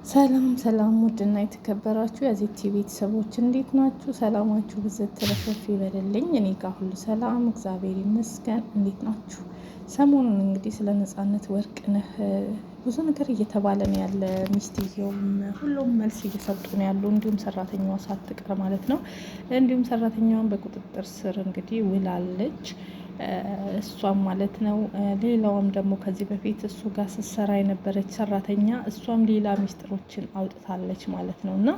ሰላም ሰላም፣ ውድና የተከበራችሁ የዚህ ቤተሰቦች እንዴት ናችሁ? ሰላማችሁ ብዘት ተረፈፍ ይበልልኝ። እኔ ጋር ሁሉ ሰላም እግዚአብሔር ይመስገን። እንዴት ናችሁ? ሰሞኑን እንግዲህ ስለ ነጻነት ወርቅነህ ብዙ ነገር እየተባለ ነው ያለ። ሚስትየውም ሁሉም መልስ እየሰጡ ነው ያሉ፣ እንዲሁም ሰራተኛዋ ሳትቀር ማለት ነው። እንዲሁም ሰራተኛዋን በቁጥጥር ስር እንግዲህ ውላለች እሷም ማለት ነው። ሌላውም ደግሞ ከዚህ በፊት እሱ ጋር ስትሰራ የነበረች ሰራተኛ እሷም ሌላ ሚስጥሮችን አውጥታለች ማለት ነው። እና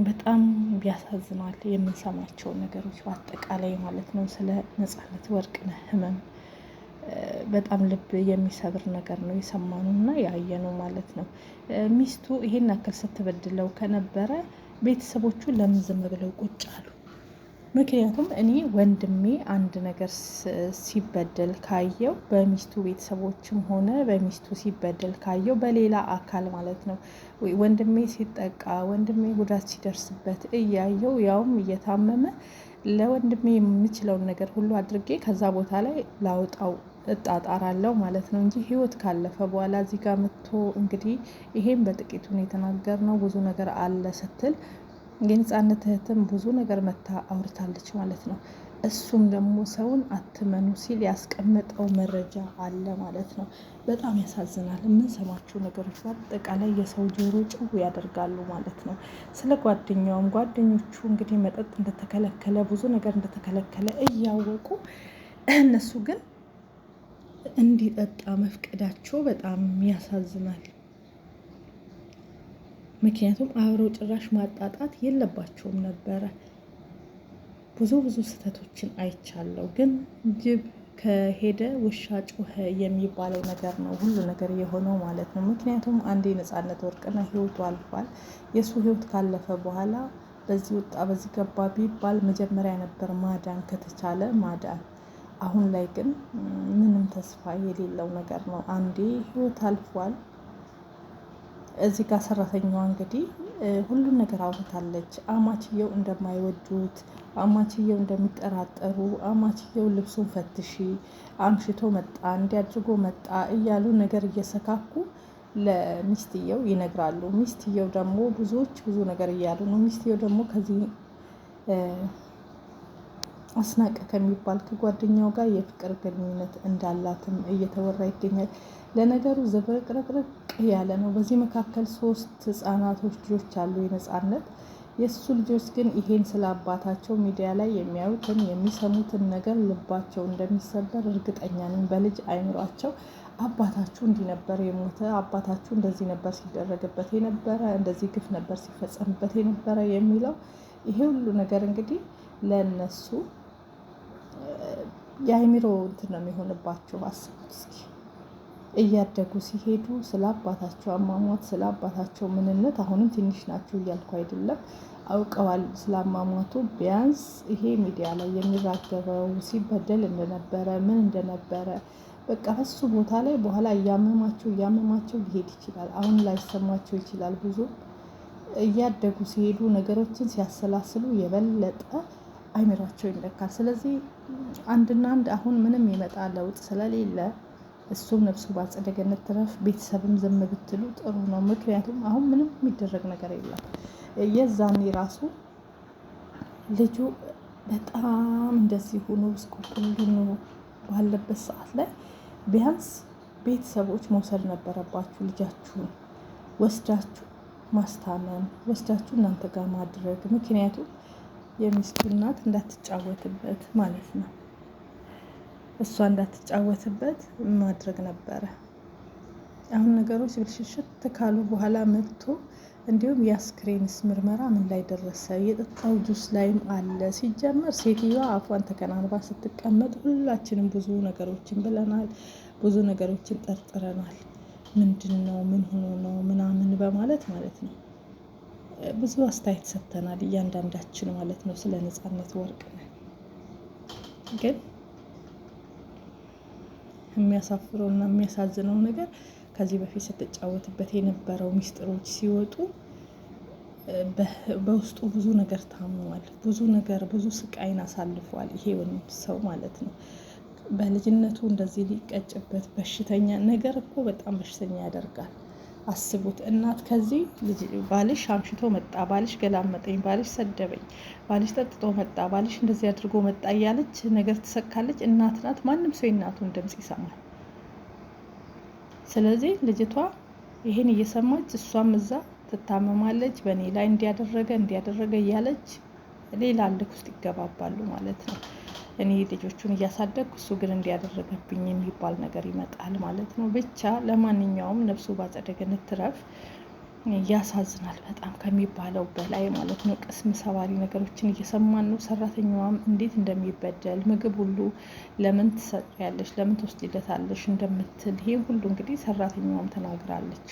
በጣም ያሳዝናል የምንሰማቸው ነገሮች በአጠቃላይ ማለት ነው። ስለ ነጻነት ወርቅነህ ህመም በጣም ልብ የሚሰብር ነገር ነው የሰማነው እና ያየነው ማለት ነው። ሚስቱ ይሄን ያክል ስትበድለው ከነበረ ቤተሰቦቹ ለምን ዝም ብለው ቁጭ አሉ? ምክንያቱም እኔ ወንድሜ አንድ ነገር ሲበደል ካየው በሚስቱ ቤተሰቦችም ሆነ በሚስቱ ሲበደል ካየው በሌላ አካል ማለት ነው፣ ወንድሜ ሲጠቃ ወንድሜ ጉዳት ሲደርስበት እያየው ያውም እየታመመ ለወንድሜ የምችለውን ነገር ሁሉ አድርጌ ከዛ ቦታ ላይ ላውጣው እጣጣራለሁ ማለት ነው እንጂ ህይወት ካለፈ በኋላ እዚህ ጋር መጥቶ እንግዲህ ይሄን በጥቂቱን የተናገርነው ብዙ ነገር አለ ስትል የነጻነት እህትም ብዙ ነገር መታ አውርታለች ማለት ነው። እሱም ደግሞ ሰውን አትመኑ ሲል ያስቀመጠው መረጃ አለ ማለት ነው። በጣም ያሳዝናል። የምንሰማቸው ነገሮች በአጠቃላይ የሰው ጆሮ ጭው ያደርጋሉ ማለት ነው። ስለ ጓደኛውም ጓደኞቹ እንግዲህ መጠጥ እንደተከለከለ ብዙ ነገር እንደተከለከለ እያወቁ እነሱ ግን እንዲጠጣ መፍቀዳቸው በጣም ያሳዝናል። ምክንያቱም አብረው ጭራሽ ማጣጣት የለባቸውም ነበረ። ብዙ ስህተቶችን አይቻለሁ። ግን ጅብ ከሄደ ውሻ ጮኸ የሚባለው ነገር ነው ሁሉ ነገር የሆነው ማለት ነው። ምክንያቱም አንዴ ነጻነት ወርቅነህ ህይወቱ አልፏል። የእሱ ህይወት ካለፈ በኋላ በዚህ ወጣ በዚህ ገባ ቢባል መጀመሪያ ነበር ማዳን ከተቻለ ማዳን። አሁን ላይ ግን ምንም ተስፋ የሌለው ነገር ነው። አንዴ ህይወት አልፏል። እዚህ ጋር ሰራተኛዋ እንግዲህ ሁሉን ነገር አውርታለች። አማችየው እንደማይወዱት፣ አማችየው እንደሚጠራጠሩ፣ አማችየው ልብሱን ፈትሺ አምሽቶ መጣ እንዲያድርጎ መጣ እያሉ ነገር እየሰካኩ ለሚስትየው ይነግራሉ። ሚስትየው ደግሞ ብዙዎች ብዙ ነገር እያሉ ነው። ሚስትየው ደግሞ ከዚህ አስናቀ ከሚባል ከጓደኛው ጋር የፍቅር ግንኙነት እንዳላትም እየተወራ ይገኛል። ለነገሩ ዝብርቅርቅርቅ ያለ ነው። በዚህ መካከል 3 ህጻናቶች ልጆች አሉ የነጻነት። የእሱ ልጆች ግን ይሄን ስለ አባታቸው ሚዲያ ላይ የሚያዩትን የሚሰሙትን ነገር ልባቸው እንደሚሰበር እርግጠኛ ነኝ። በልጅ አይምሯቸው አባታችሁ እንዲህ ነበር የሞተ፣ አባታችሁ እንደዚህ ነበር ሲደረግበት የነበረ፣ እንደዚህ ግፍ ነበር ሲፈጸምበት የነበረ የሚለው ይሄ ሁሉ ነገር እንግዲህ ለነሱ የአይምሮ እንትን ነው የሚሆንባቸው። አስቡት እስኪ እያደጉ ሲሄዱ ስለ አባታቸው አሟሟት፣ ስለ አባታቸው ምንነት አሁንም ትንሽ ናቸው እያልኩ አይደለም፣ አውቀዋል ስለ አሟሟቱ። ቢያንስ ይሄ ሚዲያ ላይ የሚራገበው ሲበደል እንደነበረ ምን እንደነበረ በቃ በሱ ቦታ ላይ በኋላ እያመማቸው ሊሄድ ይችላል። አሁን ላይሰማቸው ይችላል። ብዙ እያደጉ ሲሄዱ ነገሮችን ሲያሰላስሉ የበለጠ አይምሯቸው ይለካል። ስለዚህ አንድና አንድ አሁን ምንም የመጣ ለውጥ ስለሌለ እሱም ነፍሱ በአጸደ ገነት ትረፍ። ቤተሰብም ዝም ብትሉ ጥሩ ነው። ምክንያቱም አሁን ምንም የሚደረግ ነገር የለም። የዛኔ ራሱ ልጁ በጣም እንደዚህ ሆኖ ስኮፕልኑ ባለበት ሰዓት ላይ ቢያንስ ቤተሰቦች መውሰድ ነበረባችሁ። ልጃችሁን ወስዳችሁ ማስታመም፣ ወስዳችሁ እናንተ ጋር ማድረግ። ምክንያቱም የሚስቱ እናት እንዳትጫወትበት ማለት ነው። እሷ እንዳትጫወትበት ማድረግ ነበረ። አሁን ነገሮች ብልሽሽት ካሉ በኋላ መጥቶ እንዲሁም የአስክሬንስ ምርመራ ምን ላይ ደረሰ? የጠጣው ጁስ ላይም አለ። ሲጀመር ሴትዮዋ አፏን ተከናንባ ስትቀመጥ ሁላችንም ብዙ ነገሮችን ብለናል፣ ብዙ ነገሮችን ጠርጥረናል። ምንድን ነው ምን ሆኖ ነው ምናምን በማለት ማለት ነው ብዙ አስተያየት ሰጥተናል፣ እያንዳንዳችን ማለት ነው ስለ ነጻነት ወርቅነህ። ግን የሚያሳፍረው እና የሚያሳዝነው ነገር ከዚህ በፊት ስትጫወትበት የነበረው ሚስጥሮች ሲወጡ በውስጡ ብዙ ነገር ታሟል፣ ብዙ ስቃይን አሳልፏል። ይሄ ወንድ ሰው ማለት ነው። በልጅነቱ እንደዚህ ሊቀጭበት በሽተኛ ነገር እኮ በጣም በሽተኛ ያደርጋል። አስቡት እናት ከዚህ ልጅ ባልሽ አምሽቶ መጣ፣ ባልሽ ገላመጠኝ፣ ባልሽ ሰደበኝ፣ ባልሽ ጠጥቶ መጣ፣ ባልሽ እንደዚህ አድርጎ መጣ እያለች ነገር ትሰካለች። እናት ናት። ማንም ሰው የእናቱን ድምፅ ይሰማል። ስለዚህ ልጅቷ ይሄን እየሰማች እሷም እዛ ትታመማለች። በእኔ ላይ እንዲያደረገ እያለች ሌላ ልክ ውስጥ ይገባባሉ ማለት ነው። እኔ ልጆቹን እያሳደግኩ እሱ ግን እንዲያደረገብኝ የሚባል ነገር ይመጣል ማለት ነው። ብቻ ለማንኛውም ነፍሱ በአጸደ ገነት ትረፍ። ያሳዝናል በጣም ከሚባለው በላይ ማለት ነው። ቅስም ሰባሪ ነገሮችን እየሰማን ነው። ሰራተኛዋም እንዴት እንደሚበደል ምግብ ሁሉ ለምን ትሰሪያለሽ፣ ለምን ትወስጂለታለሽ እንደምትል ይህም ሁሉ እንግዲህ ሰራተኛዋም ተናግራለች።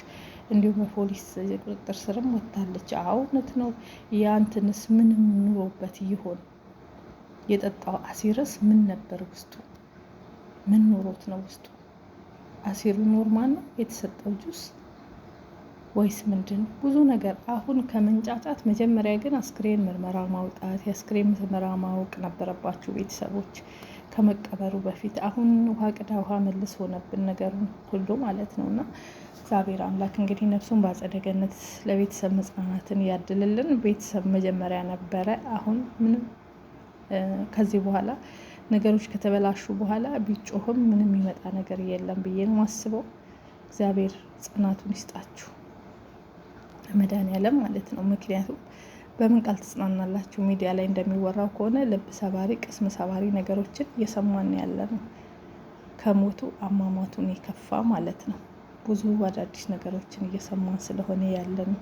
እንዲሁም በፖሊስ ቁጥጥር ስርም ወጥታለች። እውነት ነው። ያንትንስ ምንም ኑሮበት ይሆን? የጠጣው አሲርስ ምን ነበር ውስጡ? ምን ኑሮት ነው ውስጡ? አሲሩ ኖርማል ነው የተሰጠው ጁስ ወይስ ምንድን? ብዙ ነገር አሁን ከመንጫጫት መጀመሪያ ግን አስክሬን ምርመራ ማውጣት፣ የአስክሬን ምርመራ ማወቅ ነበረባችሁ ቤተሰቦች ከመቀበሩ በፊት። አሁን ውሃ ቅዳ ውሃ መልስ ሆነብን ነገሩን ሁሉ ማለት ነው። እና እግዚአብሔር አምላክ እንግዲህ ነፍሱን በአጸደ ገነት ለቤተሰብ መጽናናትን ያድልልን። ቤተሰብ መጀመሪያ ነበረ። አሁን ምንም ከዚህ በኋላ ነገሮች ከተበላሹ በኋላ ቢጮህም ምንም የሚመጣ ነገር የለም ብዬ ነው ማስበው። እግዚአብሔር ጽናቱን ይስጣችሁ መድኃኒዓለም ማለት ነው። ምክንያቱም በምን ቃል ትጽናናላችሁ? ሚዲያ ላይ እንደሚወራው ከሆነ ልብ ሰባሪ፣ ቅስም ሰባሪ ነገሮችን እየሰማን ያለ ነው። ከሞቱ አሟሟቱን የከፋ ማለት ነው። ብዙ አዳዲስ ነገሮችን እየሰማን ስለሆነ ያለ ነው።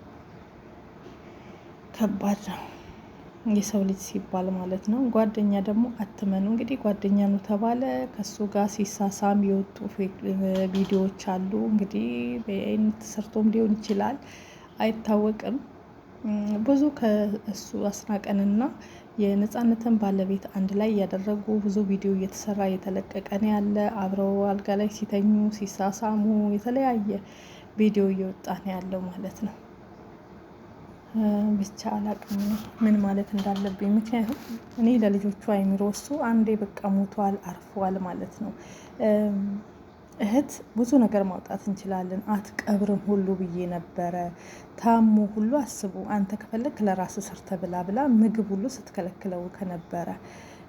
ከባድ ነው የሰው ልጅ ሲባል ማለት ነው። ጓደኛ ደግሞ አትመኑ። እንግዲህ ጓደኛ ነው ተባለ። ከሱ ጋር ሲሳሳም የወጡ ቪዲዮዎች አሉ። እንግዲህ በአይነት ተሰርቶም ሊሆን ይችላል አይታወቅም። ብዙ ከእሱ አስናቀንና የነፃነትን ባለቤት አንድ ላይ ያደረጉ ብዙ ቪዲዮ እየተሰራ እየተለቀቀ ነው ያለ። አብረው አልጋ ላይ ሲተኙ ሲሳሳሙ የተለያየ ቪዲዮ እየወጣ ነው ያለው ማለት ነው። ብቻ አላቅም ምን ማለት እንዳለብኝ። ምክንያቱም እኔ ለልጆቹ አይምሮ እሱ አንዴ በቃ ሞቷል አርፏል ማለት ነው። እህት ብዙ ነገር ማውጣት እንችላለን። አትቀብርም ሁሉ ብዬ ነበረ። ታሞ ሁሉ አስቡ። አንተ ከፈለግ ለራስ ሰርተ ብላ ብላ ምግብ ሁሉ ስትከለክለው ከነበረ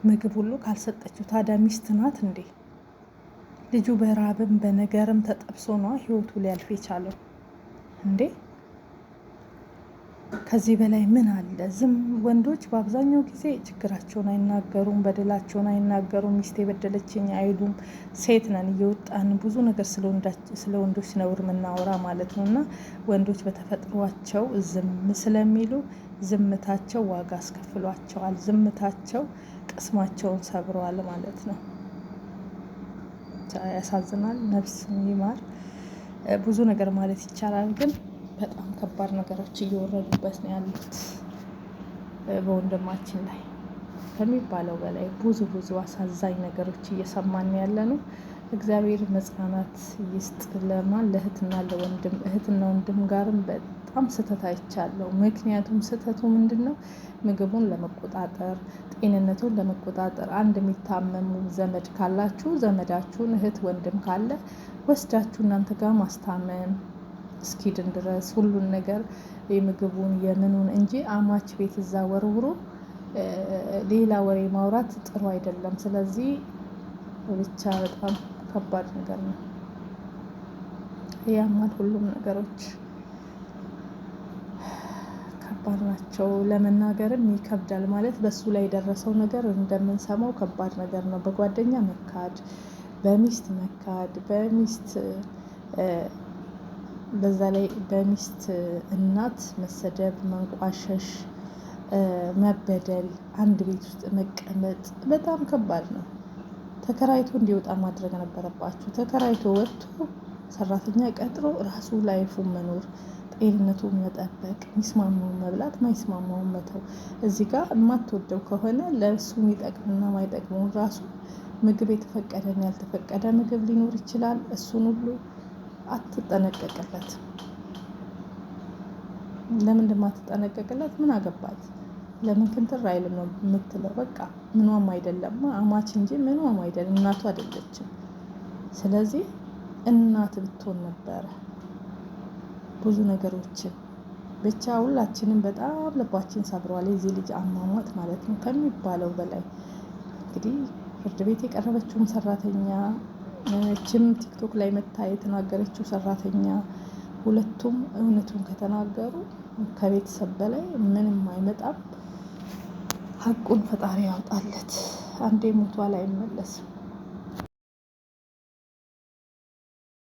ምግብ ሁሉ ካልሰጠችው ታዲያ ሚስት ናት እንዴ? ልጁ በራብም በነገርም ተጠብሶ ነዋ ህይወቱ ሊያልፍ የቻለው እንዴ? ከዚህ በላይ ምን አለ? ዝም ወንዶች በአብዛኛው ጊዜ ችግራቸውን አይናገሩም፣ በደላቸውን አይናገሩም፣ ሚስት የበደለችኝ አይሉም። ሴት ነን እየወጣን ብዙ ነገር ስለ ወንዶች ነውር የምናወራ ማለት ነው። እና ወንዶች በተፈጥሯቸው ዝም ስለሚሉ ዝምታቸው ዋጋ አስከፍሏቸዋል። ዝምታቸው ቅስማቸውን ሰብረዋል ማለት ነው። ያሳዝናል። ነፍስ ይማር። ብዙ ነገር ማለት ይቻላል ግን በጣም ከባድ ነገሮች እየወረዱበት ነው ያሉት በወንድማችን ላይ ከሚባለው በላይ ብዙ አሳዛኝ ነገሮች እየሰማን ያለ ነው። እግዚአብሔር መጽናናት ይስጥ። ለማን ለእህትና ለወንድም እህትና ወንድም ጋርም በጣም ስህተት አይቻለሁ። ምክንያቱም ስህተቱ ምንድን ነው? ምግቡን ለመቆጣጠር ጤንነቱን ለመቆጣጠር አንድ የሚታመሙ ዘመድ ካላችሁ ዘመዳችሁን እህት ወንድም ካለ ወስዳችሁ እናንተ ጋር ማስታመም እስኪድን ድረስ ሁሉን ነገር የምግቡን የምኑን እንጂ አማች ቤት እዛ ወርውሮ ሌላ ወሬ ማውራት ጥሩ አይደለም። ስለዚህ ብቻ በጣም ከባድ ነገር ነው። ያማል። ሁሉም ነገሮች ከባድ ናቸው። ለመናገርም ይከብዳል። ማለት በሱ ላይ የደረሰው ነገር እንደምንሰማው ከባድ ነገር ነው። በጓደኛ መካድ፣ በሚስት መካድ፣ በዛ ላይ በሚስት እናት መሰደብ፣ መንቋሸሽ፣ መበደል፣ አንድ ቤት ውስጥ መቀመጥ በጣም ከባድ ነው። ተከራይቶ እንዲወጣ ማድረግ ነበረባችሁ። ተከራይቶ ወጥቶ ሰራተኛ ቀጥሮ ራሱ ላይፉን መኖር፣ ጤንነቱን መጠበቅ፣ ሚስማማውን መብላት፣ ማይስማማውን መተው። እዚህ ጋር የማትወደው ከሆነ ለእሱ የሚጠቅምና ማይጠቅመውን ራሱ ምግብ የተፈቀደና ያልተፈቀደ ምግብ ሊኖር ይችላል። እሱን ሁሉ አትጠነቀቅለት። ለምን እንደማትጠነቀቅለት ምን አገባት? ለምን ክንትር አይልም ነው የምትለው። በቃ ምኗም አይደለም አማች እንጂ ምኗም አይደለም፣ እናቱ አይደለችም። ስለዚህ እናት ብትሆን ነበረ ብዙ ነገሮችን ብቻ ሁላችንም በጣም ልባችን ሰብረዋል። የዚህ ልጅ አሟሟት ማለት ነው ከሚባለው በላይ። እንግዲህ ፍርድ ቤት የቀረበችውም ሰራተኛ እችም ቲክቶክ ላይ መታ የተናገረችው ሰራተኛ ሁለቱም እውነቱን ከተናገሩ ከቤተሰብ በላይ ምንም አይመጣም። ሀቁን ፈጣሪ ያውጣለት። አንዴ ሞቷል አይመለስም።